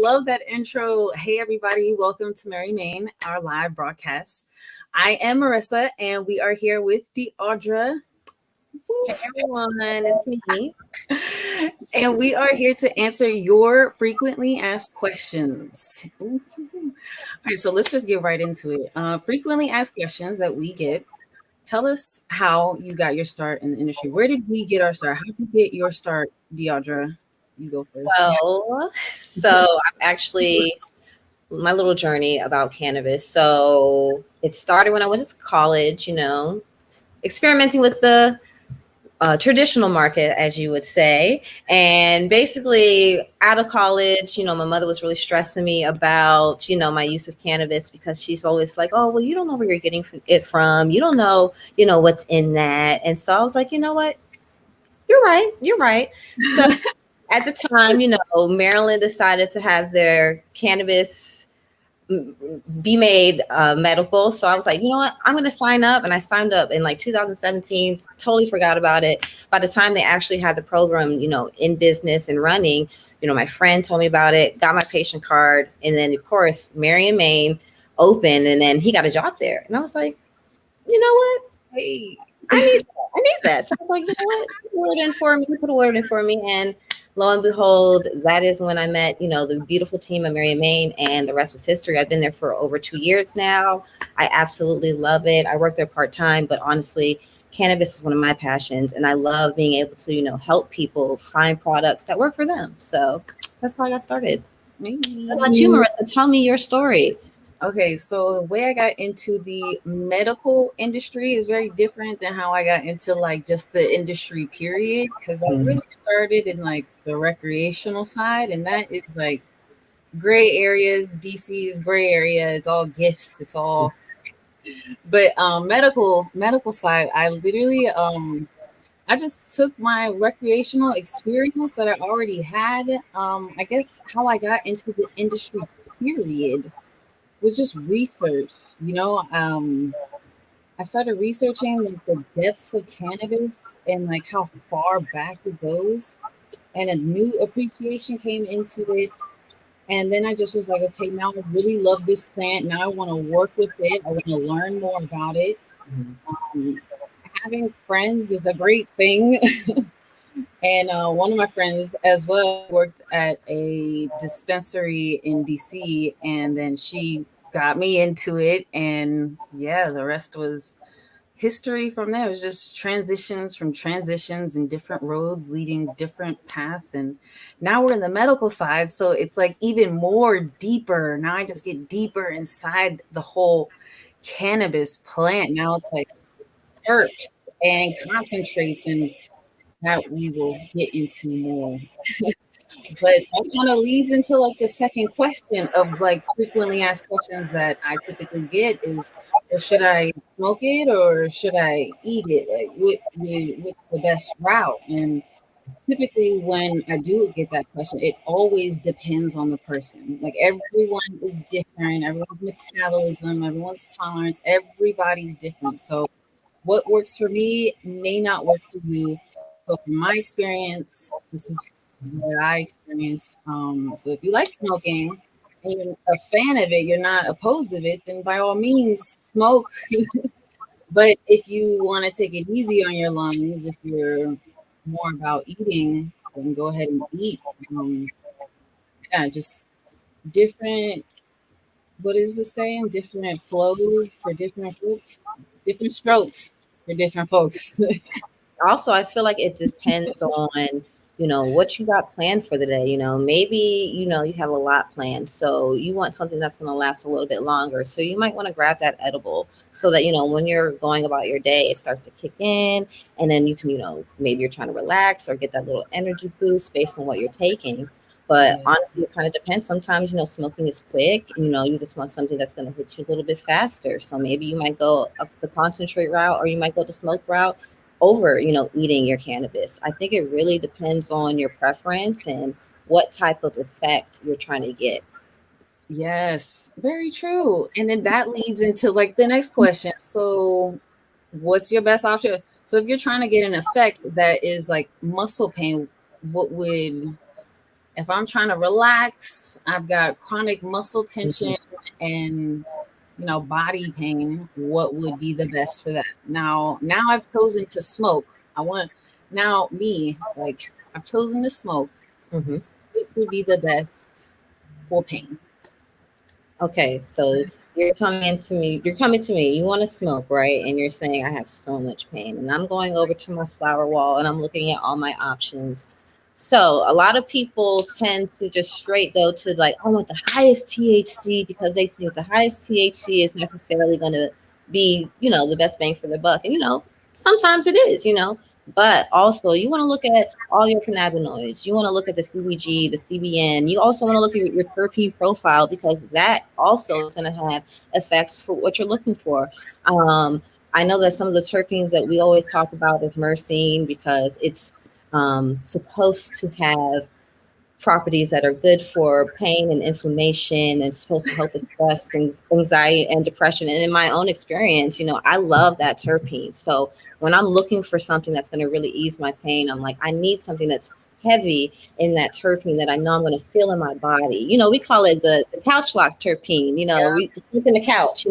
love that intro. Hey, everybody. Welcome to Mary Main, our live broadcast. I am Marissa, and we are here with Diaudra. Hey everyone, it's me. And we are here to answer your frequently asked questions. All right, so let's just get right into it. Frequently asked questions that we get. Tell us how you got your start in the industry. Where did we get our start? How did you get your start, Diaudra? You go first. I'm actually my little journey about cannabis. So it started when I went to college, experimenting with the traditional market, as you would say. And basically, out of college, my mother was really stressing me about, my use of cannabis because she's always like, oh, well, you don't know where you're getting it from. You don't know, what's in that. And so I was like, you know what? You're right. So at the time, Maryland decided to have their cannabis be made medical. So I was like, you know what, I'm going to sign up. And I signed up in like 2017, totally forgot about it. By the time they actually had the program, in business and running, my friend told me about it, got my patient card. And then of course, Marion, Maine opened, and then he got a job there. And I was like, you know what? Hey. I need that. So I was like, you know what? Put a word in for me. And lo and behold, that is when I met, the beautiful team of Marion, Maine, and the rest was history. I've been there for over 2 years now. I absolutely love it. I work there part-time, but honestly, cannabis is one of my passions, and I love being able to, help people find products that work for them. So that's how I got started. What about you, Marissa? Tell me your story. Okay, so the way I got into the medical industry is very different than how I got into like just the industry period, because I really started in like the recreational side, and that is like gray areas. DC's gray area. It's all gifts. It's all. But medical side, I literally I just took my recreational experience that I already had. I guess how I got into the industry period was just research. I started researching like the depths of cannabis and like how far back it goes, and a new appreciation came into it. And then I just was like, okay, now I really love this plant. Now I want to work with it. I want to learn more about it. Um, Having friends is a great thing. And one of my friends as well worked at a dispensary in DC, and then she got me into it. And yeah, the rest was history from there. It was just transitions and different roads leading different paths. And now we're in the medical side. So it's like even more deeper. Now I just get deeper inside the whole cannabis plant. Now it's like herbs and concentrates, and that we will get into more. But that kind of leads into like the second question of like frequently asked questions that I typically get is, well, should I smoke it or should I eat it? Like, what's the best route? And typically when I do get that question, it always depends on the person. Like everyone is different, everyone's metabolism, everyone's tolerance, everybody's different. So what works for me may not work for you. So from my experience, this is what I experienced. So if you like smoking and you're a fan of it, you're not opposed of it, then by all means smoke. But if you want to take it easy on your lungs, if you're more about eating, then go ahead and eat. Yeah, just different. What is the saying? Different flows for different folks, different strokes for different folks. Also, I feel like it depends on what you got planned for the day. Maybe you have a lot planned, so you want something that's going to last a little bit longer, so you might want to grab that edible so that when you're going about your day, it starts to kick in, and then you can maybe you're trying to relax or get that little energy boost based on what you're taking. But honestly, it kind of depends. Sometimes smoking is quick, you just want something that's going to hit you a little bit faster, so maybe you might go up the concentrate route, or you might go the smoke route over eating your cannabis. I think it really depends on your preference and what type of effect you're trying to get. Yes, very true. And then that leads into like the next question. So, what's your best option? So, if you're trying to get an effect that is like muscle pain, what would If I'm trying to relax, I've got chronic muscle tension and body pain, what would be the best for that? Now I've chosen to smoke. I want now me, like I've chosen to smoke. Mm-hmm. It would be the best for pain. Okay, so you're coming to me, you want to smoke, right? And you're saying I have so much pain. And I'm going over to my flower wall and I'm looking at all my options. So a lot of people tend to just straight go to like, I want the highest THC because they think the highest THC is necessarily going to be, the best bang for the buck. And sometimes it is, but also you want to look at all your cannabinoids. You want to look at the CBG, the CBN. You also want to look at your terpene profile because that also is going to have effects for what you're looking for. I know that some of the terpenes that we always talk about is myrcene because it's supposed to have properties that are good for pain and inflammation and supposed to help with stress, anxiety, and depression. And in my own experience, I love that terpene. So when I'm looking for something that's going to really ease my pain, I'm like, I need something that's heavy in that terpene that I know I'm going to feel in my body. We call it the couch lock terpene. We sleep in the couch.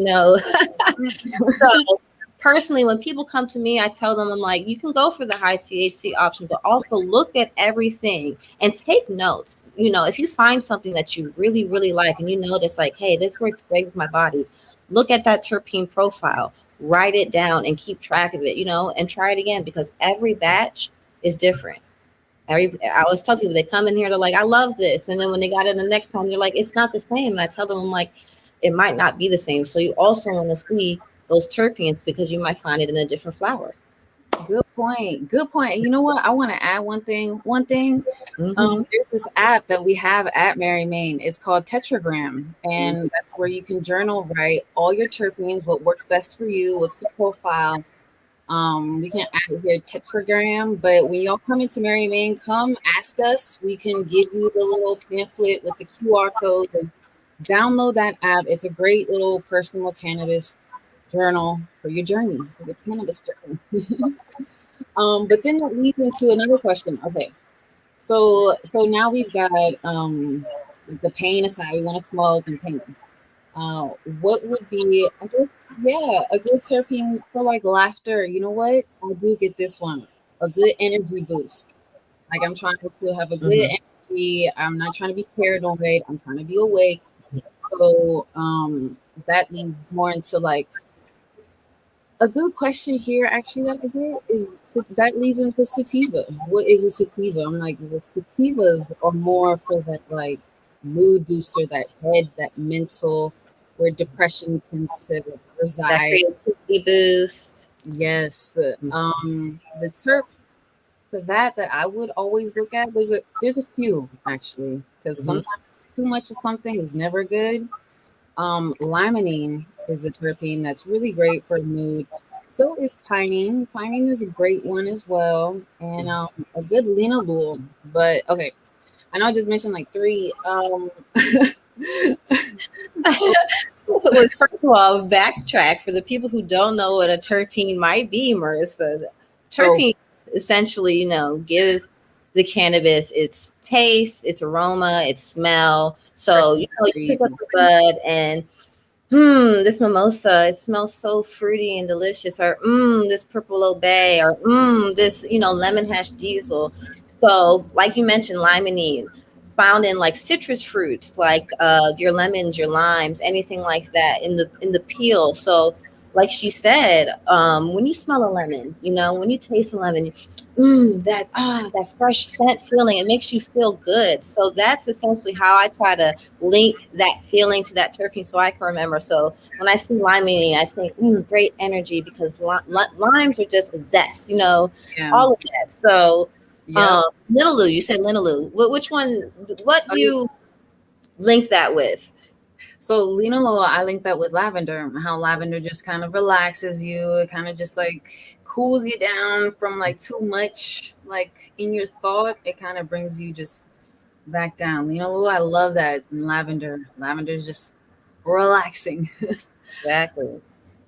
So personally, when people come to me, I tell them, I'm like, you can go for the high THC option, but also look at everything and take notes. If you find something that you really, really like and you notice like, hey, this works great with my body, look at that terpene profile, write it down and keep track of it, and try it again because every batch is different. I always tell people they come in here, they're like, I love this. And then when they got it the next time, they're like, it's not the same. And I tell them, I'm like, it might not be the same. So you also want to see those terpenes because you might find it in a different flower. Good point. Good point. You know what? I want to add one thing. Mm-hmm. There's this app that we have at Mary Main. It's called Tetragram, and that's where you can journal write all your terpenes, what works best for you, what's the profile. We can add it here Tetragram, but when y'all come into Mary Main, come ask us. We can give you the little pamphlet with the QR code and download that app. It's a great little personal cannabis journal for your journey, for your cannabis journey. But then that leads into another question. Okay, so now we've got the pain aside. We want to smoke and pain. Uh, what would be, I guess, yeah, a good terpene for like laughter? You know what? I do get this one. A good energy boost. Like I'm trying to have a good Mm-hmm. energy. I'm not trying to be paranoid. I'm trying to be awake. So that leads more into like a good question here, actually, that I get is that leads into sativa. What is a sativa? I'm like, well, sativas are more for that like mood booster, that head, that mental, where depression tends to That reside. creativity boost. Yes, the terp for that I would always look at. There's a few actually, because Mm-hmm. sometimes too much of something is never good. Limonene is a terpene that's really great for mood. So is pinene. Pinene is a great one as well, and a good linalool. But okay, I know I just mentioned like three. Well, first of all, backtrack for the people who don't know what a terpene might be, Marissa. Oh, Terpenes essentially, give the cannabis its taste, its aroma, its smell. So, you pick up the bud and this mimosa, it smells so fruity and delicious, or this purple obey, or this, lemon hash diesel. So, like you mentioned, limonene, found in like citrus fruits, like your lemons, your limes, anything like that in the peel. So, like she said, when you smell a lemon, when you taste a lemon, that fresh scent feeling, it makes you feel good. So that's essentially how I try to link that feeling to that terpene so I can remember. So when I see limonene, I think great energy because limes are just zest, yeah, all of that. So yeah. linalool, you said linalool. Which one? What do you link that with? So linalool, I link that with lavender. How lavender just kind of relaxes you. It kind of just like cools you down from like too much like in your thought. It kind of brings you just back down. Linalool, I love that. And lavender is just relaxing. Exactly.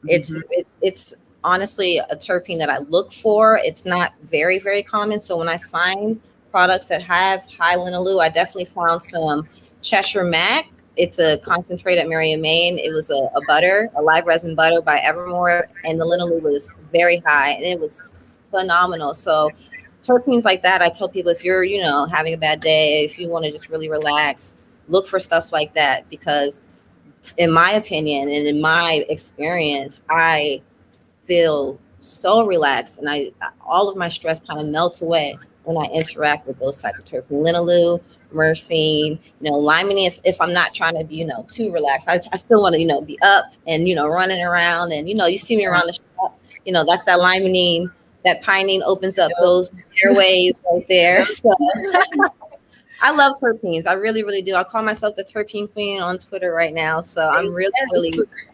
It's Mhm. it's honestly a terpene that I look for. It's not very, very common. So when I find products that have high linalool. I definitely found some Cheshire Mac. It's a concentrate at Mary and Main. It was a butter, a live resin butter by Evermore, and the linalool was very high, and it was phenomenal. So terpenes like that, I tell people, if you're, having a bad day, if you want to just really relax, look for stuff like that, because in my opinion and in my experience, I feel so relaxed, and all of my stress kind of melts away when I interact with those types of terpenes. Linalool, myrcene, limonene. If I'm not trying to be, too relaxed, I still want to, be up and, running around, and you see me around the shop. That's that limonene, that pinene opens up those airways right there. So I love terpenes. I really, really do. I call myself the terpene queen on Twitter right now. So I'm really, really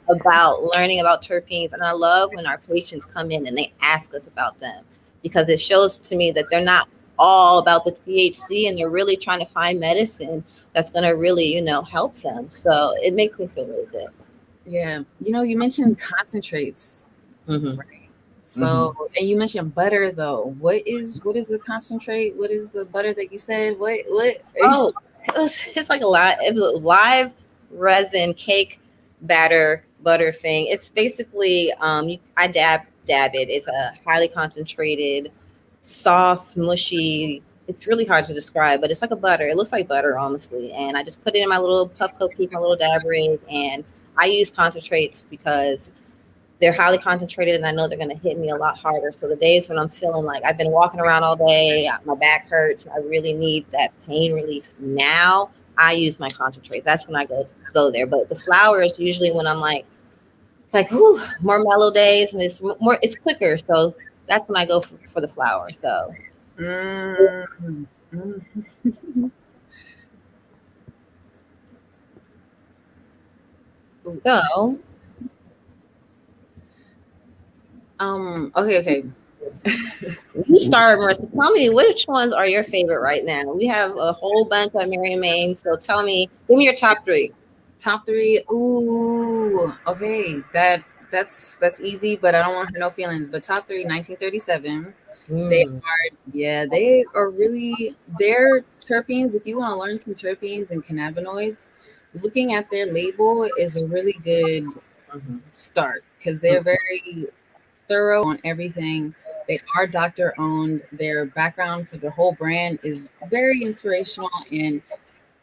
about learning about terpenes. And I love when our patients come in and they ask us about them, because it shows to me that they're not all about the THC, and they're really trying to find medicine that's going to really, help them. So it makes me feel really good. Yeah. You mentioned concentrates. Mm-hmm. Right? So, and you mentioned butter though. What is the concentrate? What is the butter that you said? What? Oh, it's like it was a live resin cake batter butter thing. It's basically I dab it. It's a highly concentrated, soft, mushy. It's really hard to describe, but it's like a butter. It looks like butter, honestly. And I just put it in my little Puffco peak, my little dab rig, and I use concentrates because they're highly concentrated, and I know they're going to hit me a lot harder. So the days when I'm feeling like I've been walking around all day, my back hurts, I really need that pain relief now, I use my concentrates. That's when I go there. But the flower is usually when I'm like more mellow days, and it's quicker. So that's when I go for the flower. So. So. Okay. You start, Marissa. Tell me, which ones are your favorite right now? We have a whole bunch at Mary and Main. So give me your top three. Top three. Ooh, okay. That's easy, but I don't want no feelings. But top three, 1937. They are really, they're terpenes. If you want to learn some terpenes and cannabinoids, looking at their label is a really good start, because they're very thorough on everything. They are doctor owned. Their background for the whole brand is very inspirational, and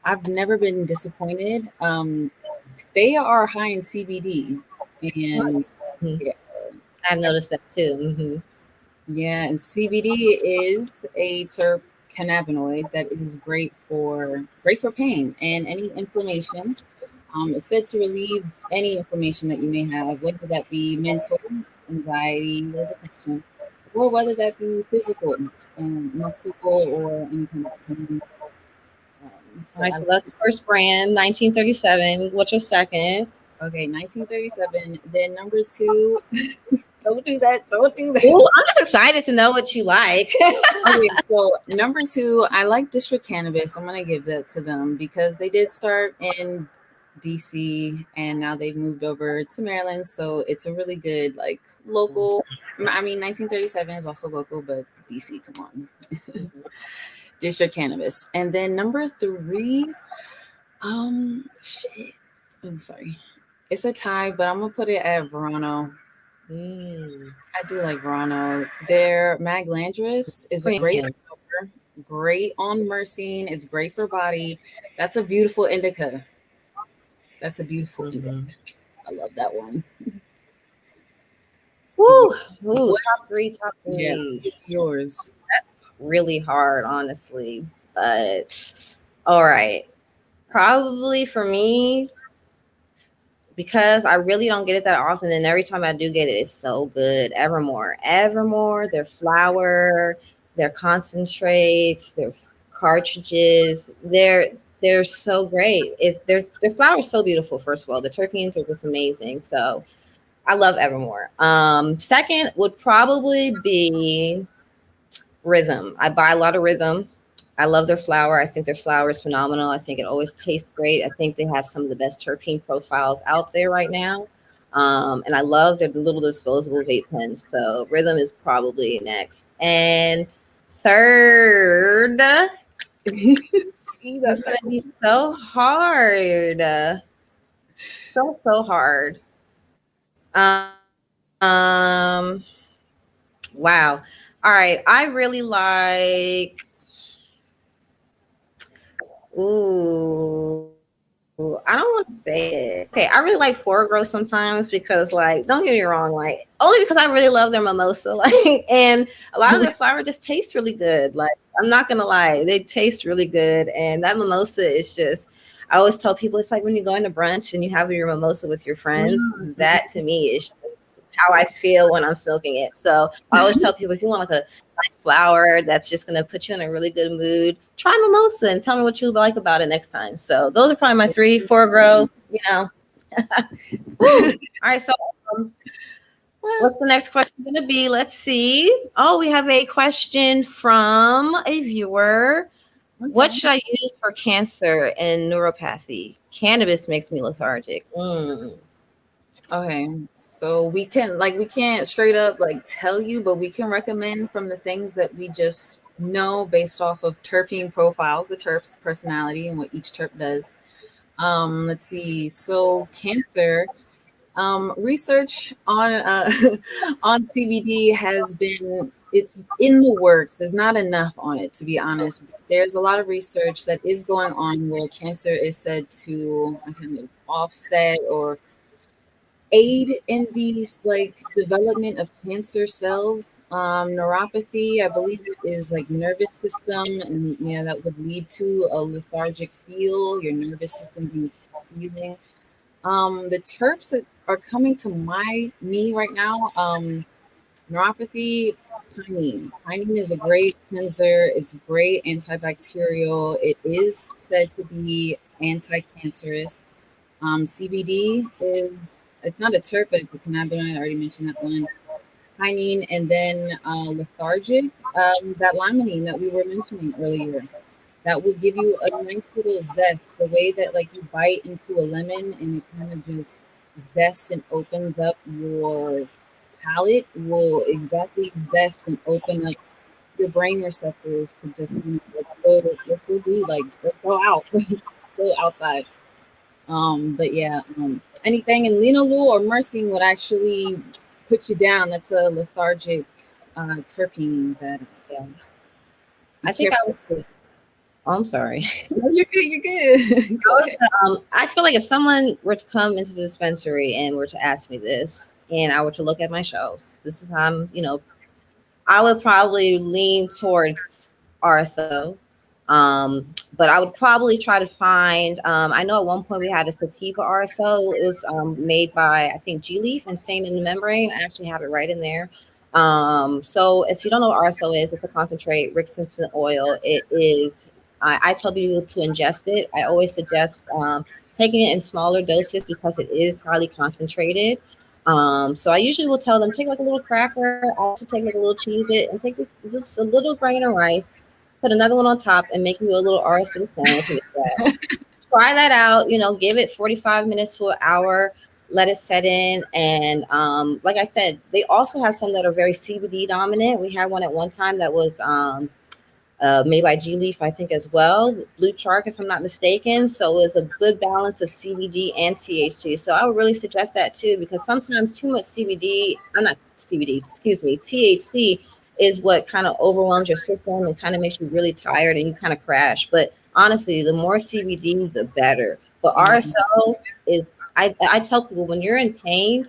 I've never been disappointed. They are high in CBD, and I've noticed that too. Yeah, and CBD is a cannabinoid that is great for pain and any inflammation. It's said to relieve any inflammation that you may have, whether that be mental, anxiety, or depression, or whether that be physical, muscle, or any kind of pain. So that's the first brand, 1937. What's your second? Okay, 1937. Then number two. Don't do that. Ooh, I'm just excited to know what you like. Okay, so number two, I like District Cannabis. I'm going to give that to them because they did start in DC and now they've moved over to Maryland. So it's a really good, local. I mean, 1937 is also local, but DC, come on. District Cannabis. And then number three, shit. I'm sorry. It's a tie, but I'm going to put it at Verano. I do like Verano. Their Maglandris is a great flower, great on myrcene. It's great for body. That's a beautiful indica. Indica. I love that one. Woo! Top three. Yeah, yours. That's really hard, honestly. But all right. Probably for me, because I really don't get it that often, and every time I do get it, it's so good. Evermore, their flower, their concentrates, their cartridges, they're so great. Their flower is so beautiful. First of all, the terpenes are just amazing. So I love Evermore. Second would probably be Rhythm. I buy a lot of Rhythm. I love their flower. I think their flower is phenomenal. I think it always tastes great. I think they have some of the best terpene profiles out there right now. And I love their little disposable vape pens. So Rhythm is probably next. And Third. See, It's gonna be so hard. So hard. Wow. All right. I really like. Ooh, I don't want to say it. Okay, I really like Four Grow sometimes because, like, don't get me wrong, like, only because I really love their mimosa, like, and a lot of their flower just tastes really good. Like, I'm not gonna lie, they taste really good, and that mimosa is just. I always tell people it's like when you go into brunch and you have your mimosa with your friends. That to me is just how I feel when I'm smoking it. So I always tell people if you want like a nice flower that's just going to put you in a really good mood, try mimosa and tell me what you like about it next time. So those are probably my 3-4 grow, you know. Woo. All right. So um, what's the next question going to be? Let's see. Oh, we have a question from a viewer. What should I use for cancer and neuropathy? Cannabis makes me lethargic. Okay, so we can't straight up like tell you, but we can recommend from the things that we just know based off of terpene profiles, the terp's personality and what each terp does. Let's see. So cancer, research on on CBD has been it's in the works. There's not enough on it to be honest. There's a lot of research that is going on where cancer is said to kind of offset or aid in these like development of cancer cells. Neuropathy, I believe it is like nervous system, and yeah, that would lead to a lethargic feel, your nervous system being feeling. The terps that are coming to me right now, neuropathy, pinene. Pinene is a great cleanser, it's great antibacterial, it is said to be anti-cancerous. CBD is it's not a terp, but it's a cannabinoid. I already mentioned that one. Pinene, and then lethargic. That limonene that we were mentioning earlier. That will give you a nice little zest. The way that like you bite into a lemon and it kind of just zests and opens up your palate will exactly zest and open up your brain receptors to just let's go do like let's go out, let's go outside. But yeah, anything in linalool or myrcene would actually put you down. That's a lethargic terpene that yeah. I think I was. Oh, I'm sorry. No, you're good. You're good. Go ahead. I feel like if someone were to come into the dispensary and were to ask me this, and I were to look at my shelves, this is how I would probably lean towards RSO. But I would probably try to find. I know at one point we had a sativa RSO. It was made by I think G Leaf and Sane in the Membrane. I actually have it right in there. So if you don't know what RSO is, it's a concentrate Rick Simpson oil. It is. I tell people to ingest it. I always suggest taking it in smaller doses because it is highly concentrated. So I usually will tell them take like a little cracker, I also take like a little cheese it, and take just a little grain of rice, put another one on top, and make you a little artisan sandwich with that. Try that out. Give it 45 minutes to an hour, let it set in, and like I said, they also have some that are very CBD dominant. We had one at one time that was made by G Leaf, I think, as well. Blue Shark, if I'm not mistaken. So it's a good balance of CBD and THC. So I would really suggest that too, because sometimes too much THC is what kind of overwhelms your system and kind of makes you really tired and you kind of crash. But honestly, the more CBD, the better. But RSO is, I tell people when you're in pain,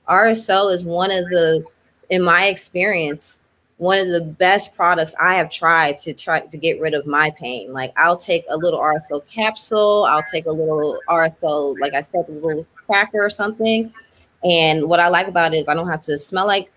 RSO is one of the, in my experience, one of the best products I have tried to get rid of my pain. Like I'll take a little RSO capsule, I'll take a little RSO, like I said, a little cracker or something. And what I like about it is I don't have to smell like,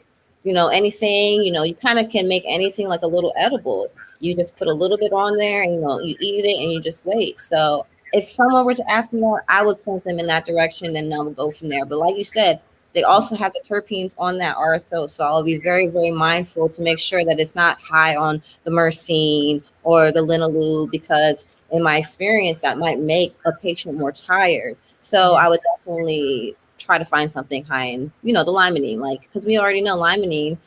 anything. You kind of can make anything like a little edible. You just put a little bit on there and you eat it and you just wait. So if someone were to ask me that, I would point them in that direction and I would go from there. But like you said, they also have the terpenes on that RSO. So I'll be very, very mindful to make sure that it's not high on the myrcene or the linalool, because in my experience, that might make a patient more tired. So I would definitely try to find something high in, the limonene, like, because we already know limonene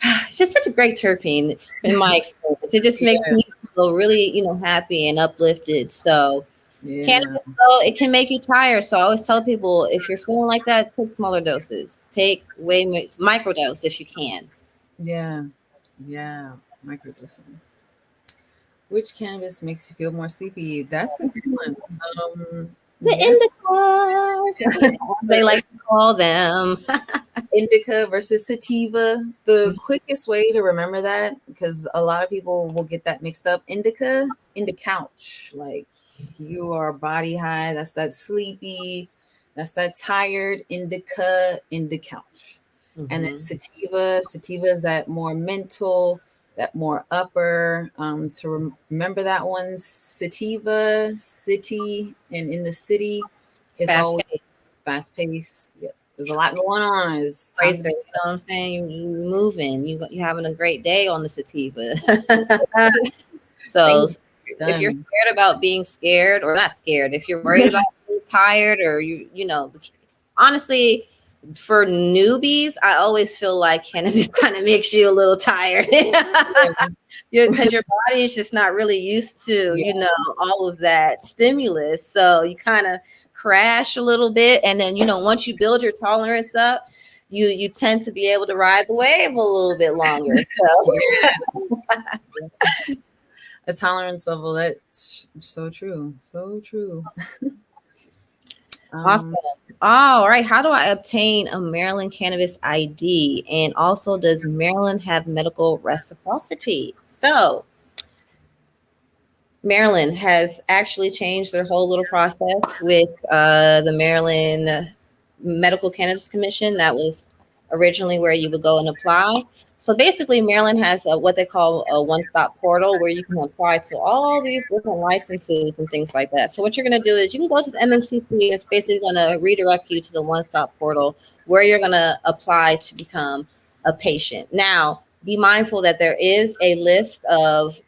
it's just such a great terpene in my experience. It just makes Yeah. me feel really, happy and uplifted. So Yeah. cannabis, though, it can make you tired. So I always tell people, if you're feeling like that, take smaller doses. Take microdose if you can. Yeah. Yeah. Microdosing. Which cannabis makes you feel more sleepy? That's a good one. Yeah. The indicas, they like to call them. Indica versus sativa. The quickest way to remember that, because a lot of people will get that mixed up. Indica, in the couch. Like you are body high. That's that sleepy. That's that tired. Indica, in the couch. And then Mhm. sativa is that more mental, that more upper. To remember that one, sativa, city, and in the city, it's Fast always pace. fast paced. Yep. There's a lot going on. It's time to Racer, be you know what I'm saying? You moving, you having a great day on the sativa. So things if you're done. scared about being scared, or not scared, if you're worried about being tired, or honestly, for newbies, I always feel like cannabis kind of makes you a little tired. Because your body is just not really used to, Yeah. all of that stimulus. So you kind of crash a little bit. And then, once you build your tolerance up, you tend to be able to ride the wave a little bit longer. So A tolerance level. That's so true. So true. awesome. Um, All right. How do I obtain a Maryland cannabis ID? And also, does Maryland have medical reciprocity? So Maryland has actually changed their whole little process with the Maryland Medical Cannabis Commission. That was originally where you would go and apply. So basically, Maryland has what they call a one-stop portal where you can apply to all these different licenses and things like that. So what you're going to do is you can go to the MMCC, and it's basically going to redirect you to the one-stop portal where you're going to apply to become a patient. Now, be mindful that there is a list of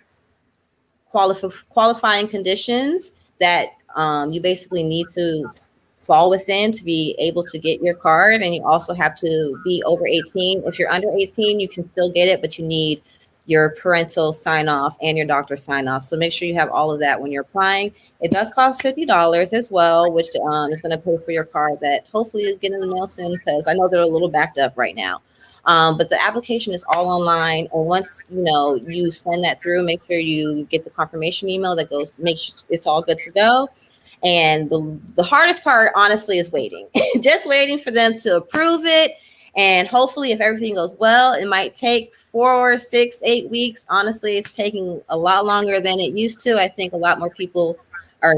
qualifying conditions that you basically need to fall within to be able to get your card. And you also have to be over 18. If you're under 18, you can still get it, but you need your parental sign off and your doctor sign off. So make sure you have all of that when you're applying. It does cost $50 as well, which is going to pay for your card that hopefully you'll get in the mail soon, because I know they're a little backed up right now. But the application is all online. And once you send that through, make sure you get the confirmation email that goes, make sure it's all good to go. And the hardest part, honestly, is waiting. Just waiting for them to approve it. And hopefully, if everything goes well, it might take 4, 6, 8 weeks. Honestly, it's taking a lot longer than it used to. I think a lot more people are,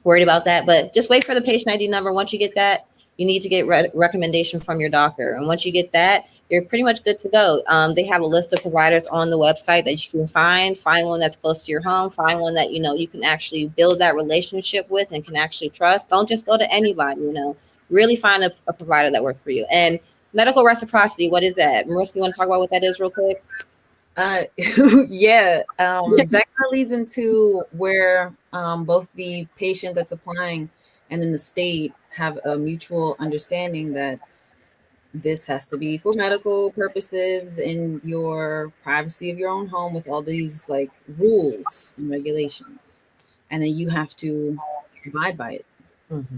worried about that. But just wait for the patient ID number. Once you get that, you need to get recommendation from your doctor. And once you get that, you're pretty much good to go. They have a list of providers on the website that you can find one that's close to your home, find one that you can actually build that relationship with and can actually trust. Don't just go to anybody. Really find a provider that works for you. And medical reciprocity, what is that? Marissa, you want to talk about what that is real quick? yeah. That kind of leads into where both the patient that's applying and then the state have a mutual understanding that this has to be for medical purposes in your privacy of your own home with all these like rules and regulations. And then you have to abide by it. Mm-hmm.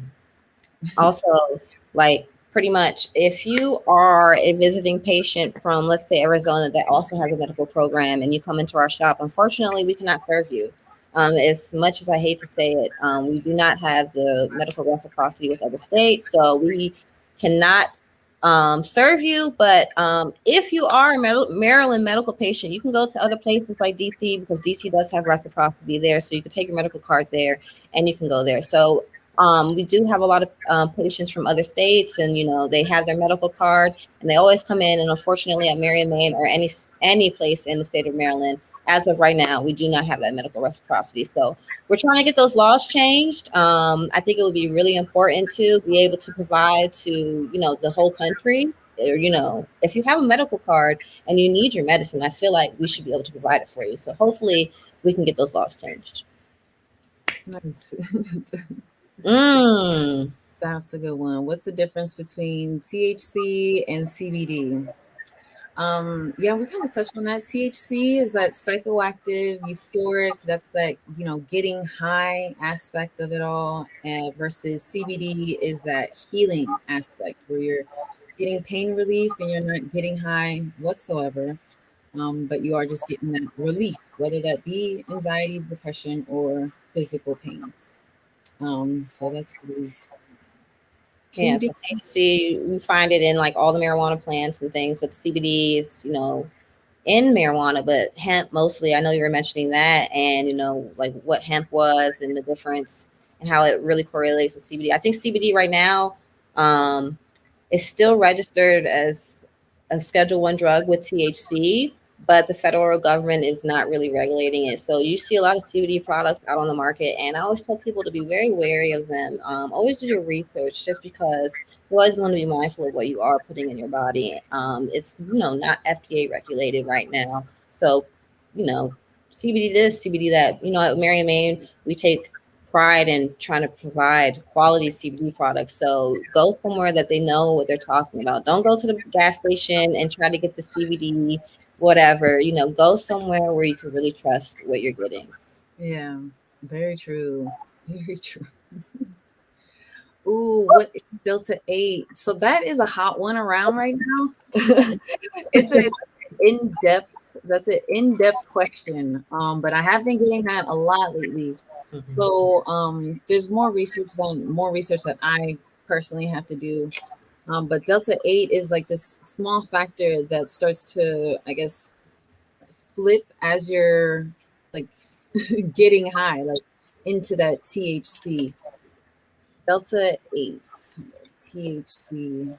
Also, like, pretty much, if you are a visiting patient from, let's say, Arizona that also has a medical program, and you come into our shop, unfortunately, we cannot serve you. As much as I hate to say it, we do not have the medical reciprocity with other states, so we cannot serve you. But if you are a Maryland medical patient, you can go to other places like DC, because DC does have reciprocity there, so you can take your medical card there and you can go there. So we do have a lot of patients from other states, and they have their medical card, and they always come in. And unfortunately, at Marion, Maine, or any place in the state of Maryland, as of right now, we do not have that medical reciprocity. So we're trying to get those laws changed. I think it would be really important to be able to provide to the whole country. Or, if you have a medical card and you need your medicine, I feel like we should be able to provide it for you. So hopefully, we can get those laws changed. Nice. Mm. That's a good one. What's the difference between THC and CBD? Yeah, we kind of touched on that. THC is that psychoactive, euphoric, that's that, getting high aspect of it all, versus CBD is that healing aspect where you're getting pain relief and you're not getting high whatsoever. But you are just getting that relief, whether that be anxiety, depression, or physical pain. So that's what these two Yeah, so different. THC, we find it in like all the marijuana plants and things, but the CBD is, in marijuana, but hemp mostly. I know you were mentioning that, and like what hemp was and the difference and how it really correlates with CBD. I think CBD right now um, is still registered as a Schedule One drug with THC, but the federal government is not really regulating it. So you see a lot of CBD products out on the market, and I always tell people to be very wary of them. Always do your research, just because you always want to be mindful of what you are putting in your body. It's not FDA regulated right now, so you know CBD this, CBD that. At Marion Maine, we take pride in trying to provide quality CBD products. So go somewhere that they know what they're talking about. Don't go to the gas station and try to get the CBD, whatever. Go somewhere where you can really trust what you're getting. Yeah, very true. Very true. Ooh, what is Delta 8? So that is a hot one around right now. It's an in-depth, that's an in-depth question. But I have been getting that a lot lately. Mhm. So there's more research that I personally have to do. But Delta 8 is like this small factor that starts to, I guess, flip as you're like getting high, like into that THC. Delta 8, THC.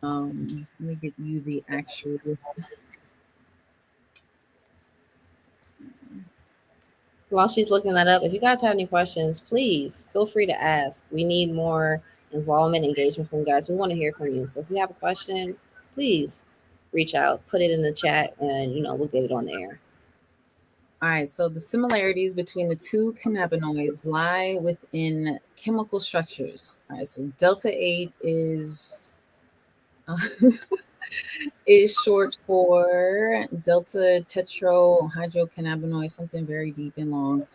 Let me get you the actual. While she's looking that up, if you guys have any questions, please feel free to ask. We need more involvement, engagement from you guys. We want to hear from you. So if you have a question, please reach out, put it in the chat, and we'll get it on the air. All right, so the similarities between the two cannabinoids lie within chemical structures. All right, so Delta 8 is short for delta tetrahydrocannabinoid, something very deep and long.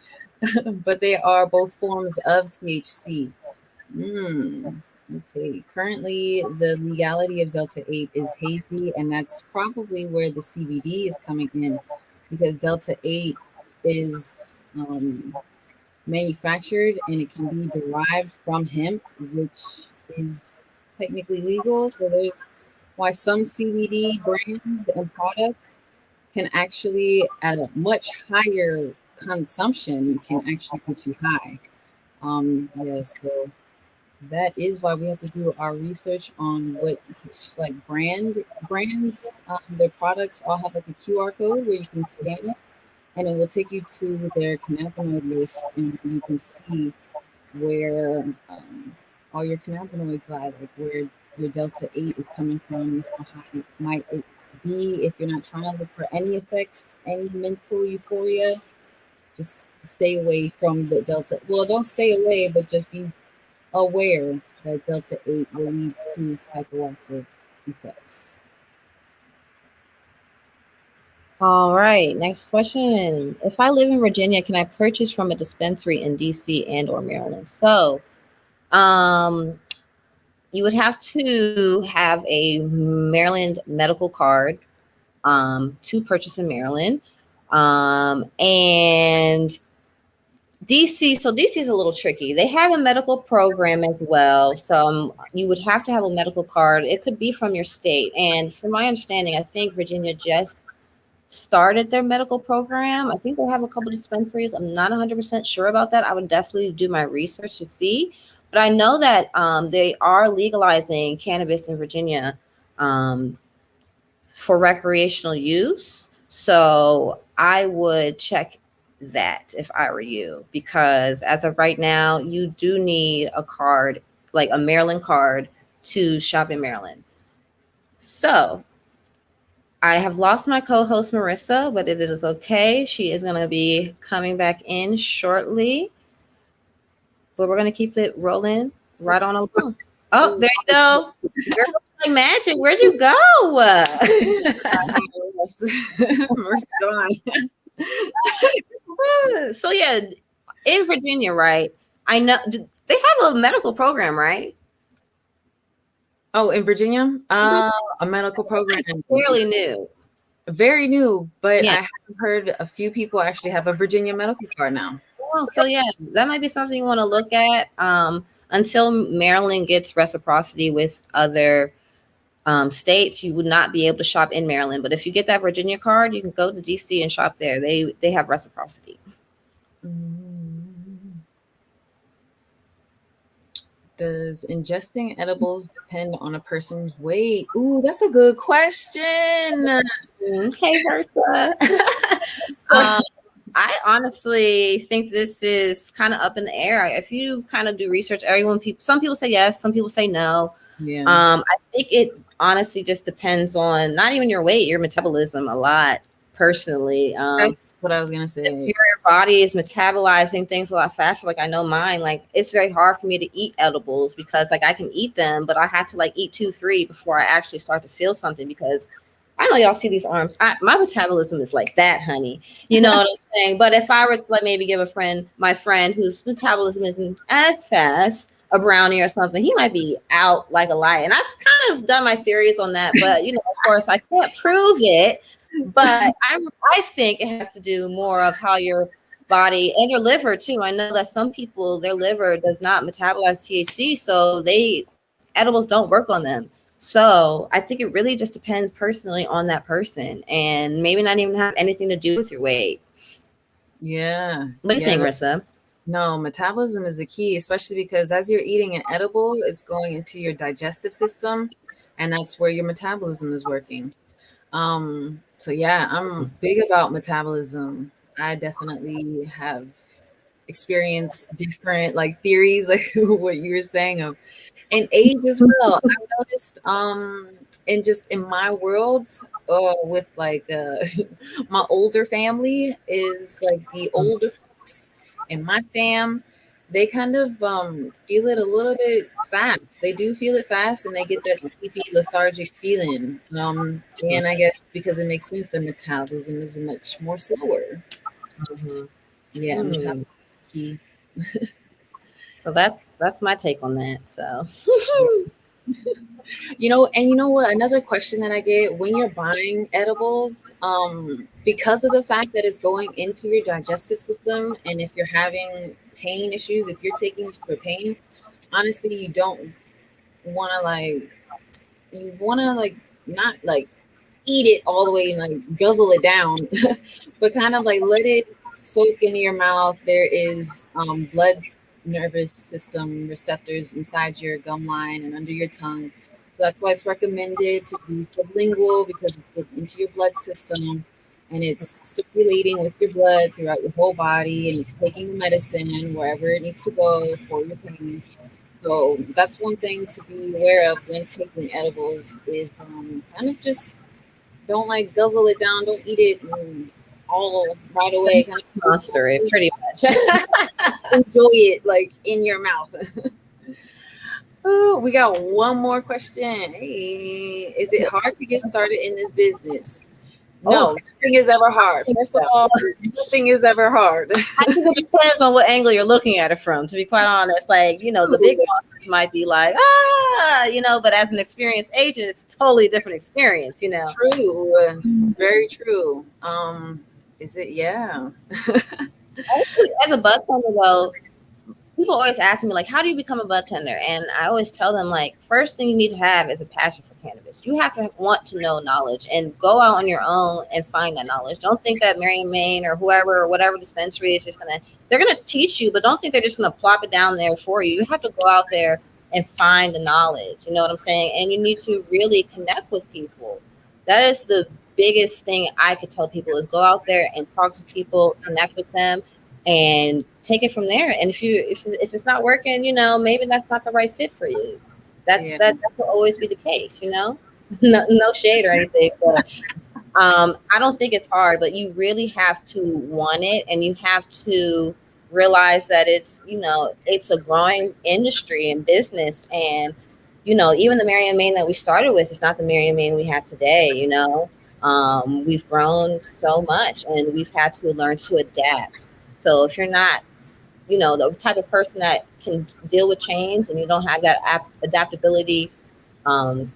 But they are both forms of THC. Mm, okay. Currently, the legality of Delta 8 is hazy, and that's probably where the CBD is coming in, because Delta 8 is manufactured and it can be derived from hemp, which is technically legal. So there's why some CBD brands and products can actually, at a much higher consumption, can actually get you high. Yeah, so that is why we have to do our research on what each like brands, their products all have like a QR code where you can scan it, and it will take you to their cannabinoid list, and you can see where all your cannabinoids lie, like where your delta 8 is coming from, how high it might it be. If you're not trying to look for any effects, any mental euphoria, just stay away from the delta. Well, don't stay away, but just be aware that delta 8 will lead to psychoactive effects. All right, next question. If I live in Virginia, can I purchase from a dispensary in DC and or Maryland? So, um, you would have to have a Maryland medical card to purchase in Maryland. And DC, so DC is a little tricky. They have a medical program as well. So you would have to have a medical card. It could be from your state. And from my understanding, I think Virginia just started their medical program. I think they have a couple of dispensaries. I'm not 100% sure about that. I would definitely do my research to see. But I know that they are legalizing cannabis in Virginia for recreational use. So I would check that if I were you, because as of right now, you do need a card, like a Maryland card, to shop in Maryland. So I have lost my co-host Marissa, but it is okay. She is going to be coming back in shortly, but we're going to keep it rolling So, right on along. Oh, there you go. Girl, like magic. Where'd you go? Mercy gone. So yeah, in Virginia, right? I know they have a medical program, right? Oh, in Virginia, a medical program, Fairly new. very new, but Yeah. I have heard a few people actually have a Virginia medical card now. Well, so yeah, that might be something you want to look at. Until Maryland gets reciprocity with other states, you would not be able to shop in Maryland. But if you get that Virginia card, you can go to DC and shop there. They have reciprocity. Does ingesting edibles depend on a person's weight? Ooh, that's a good question. Hey, Marissa. I honestly think this is kind of up in the air. If you kind of do research, some people say yes, some people say no. Yeah. I think it honestly just depends on not even your weight, your metabolism a lot. Personally, That's what I was gonna say. if your body is metabolizing things a lot faster, like I know mine, like it's very hard for me to eat edibles because like I can eat them, but I have to like eat 2-3 before I actually start to feel something because I know y'all see these arms. My metabolism is like that, honey. You know what I'm saying? But if I were to like maybe give my friend whose metabolism isn't as fast, a brownie or something, he might be out like a light. And I've kind of done my theories on that, but you know, of course, I can't prove it. But I think it has to do more of how your body and your liver too. I know that some people, their liver does not metabolize THC, so edibles don't work on them. So I think it really just depends personally on that person, and maybe not even have anything to do with your weight. Yeah. What do you think, Marissa? No, metabolism is the key, especially because as you're eating an edible, it's going into your digestive system, and that's where your metabolism is working. So yeah, I'm big about metabolism. I definitely have experienced different like theories, like what you were saying of and age as well. I've noticed in my world, with like my older family is like the older folks in my fam, they kind of feel it a little bit fast. They do feel it fast and they get that sleepy, lethargic feeling. And I guess because it makes sense, their metabolism is much more slower. Yeah, metabolism key. So that's my take on that. So you know what? Another question that I get when you're buying edibles, because of the fact that it's going into your digestive system, and if you're having pain issues, if you're taking this for pain, honestly, you don't want to you want to not like eat it all the way and like guzzle it down, but kind of like let it soak into your mouth. There is blood nervous system receptors inside your gum line and under your tongue. So that's why it's recommended to be sublingual because it's getting into your blood system and it's circulating with your blood throughout your whole body and it's taking the medicine wherever it needs to go for your pain. So that's one thing to be aware of when taking edibles is kind of just don't like guzzle it down, don't eat it all right away. Kind of monster it pretty much. enjoy it like in your mouth. Oh, we got one more question. Hey, is it hard to get started in this business? No, nothing is ever hard. First of all, nothing is ever hard. I think it depends on what angle you're looking at it from, to be quite honest. Like, you know, the big bosses might be like, but as an experienced agent, it's a totally different experience, you know. True. Very true. Is it? Yeah. As a bud tender, though, people always ask me, like, how do you become a bud tender? And I always tell them, like, first thing you need to have is a passion for cannabis. You have to want to know knowledge and go out on your own and find that knowledge. Don't think that Mary Main or whoever or whatever dispensary is just they're going to teach you, but don't think they're just going to plop it down there for you. You have to go out there and find the knowledge. You know what I'm saying? And you need to really connect with people. That is the biggest thing I could tell people is go out there and talk to people, connect with them, and take it from there. And if it's not working, you know, maybe that's not the right fit for you. That will always be the case, you know. No shade or anything, but I don't think it's hard. But you really have to want it, and you have to realize that it's, you know, it's a growing industry and business, and you know, even the Marion Maine that we started with is not the Marion Maine we have today, you know. We've grown so much and we've had to learn to adapt. So if you're not, you know, the type of person that can deal with change and you don't have that adaptability, um,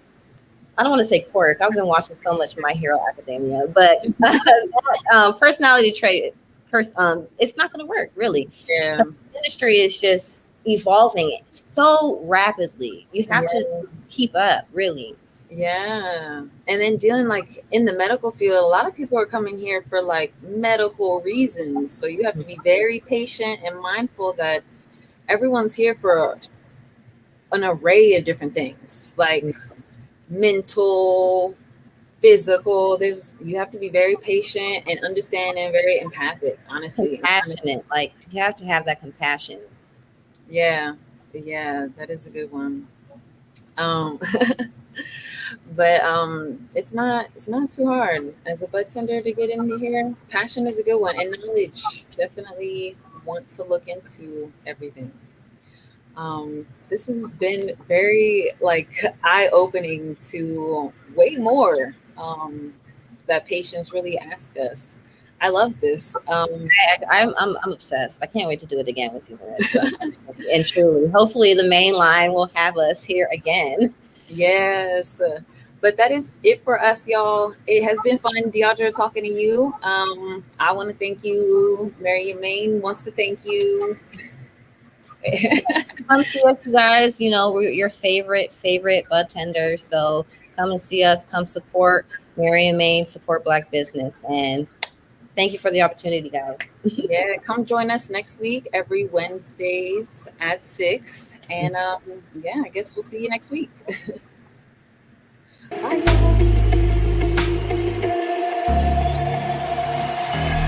I don't want to say quirk. I've been watching so much My Hero Academia, but that, personality trait, it's not going to work really. Yeah. The industry is just evolving so rapidly. You have to keep up, really. Yeah. And then dealing like in the medical field, a lot of people are coming here for like medical reasons. So you have to be very patient and mindful that everyone's here for an array of different things, like mental, physical. You have to be very patient and understand and very empathic, honestly. Compassionate, like you have to have that compassion. Yeah. Yeah, that is a good one. Um but it's not too hard as a bud tender to get into here. Passion is a good one, and knowledge. Definitely want to look into everything. This has been very like eye opening to way more that patients really ask us. I love this. I'm obsessed. I can't wait to do it again with you, Marissa. And truly, hopefully, the main line will have us here again. Yes. But that is it for us, y'all. It has been fun, Deaudra, talking to you. I want to thank you. Mary Maine wants to thank you. Come see us, you guys. You know, we're your favorite bud tenders. So come and see us. Come support Marion Maine, support Black business. And thank you for the opportunity, guys. Yeah, come join us next week, every Wednesdays at 6. And yeah, I guess we'll see you next week. Bye, y'all.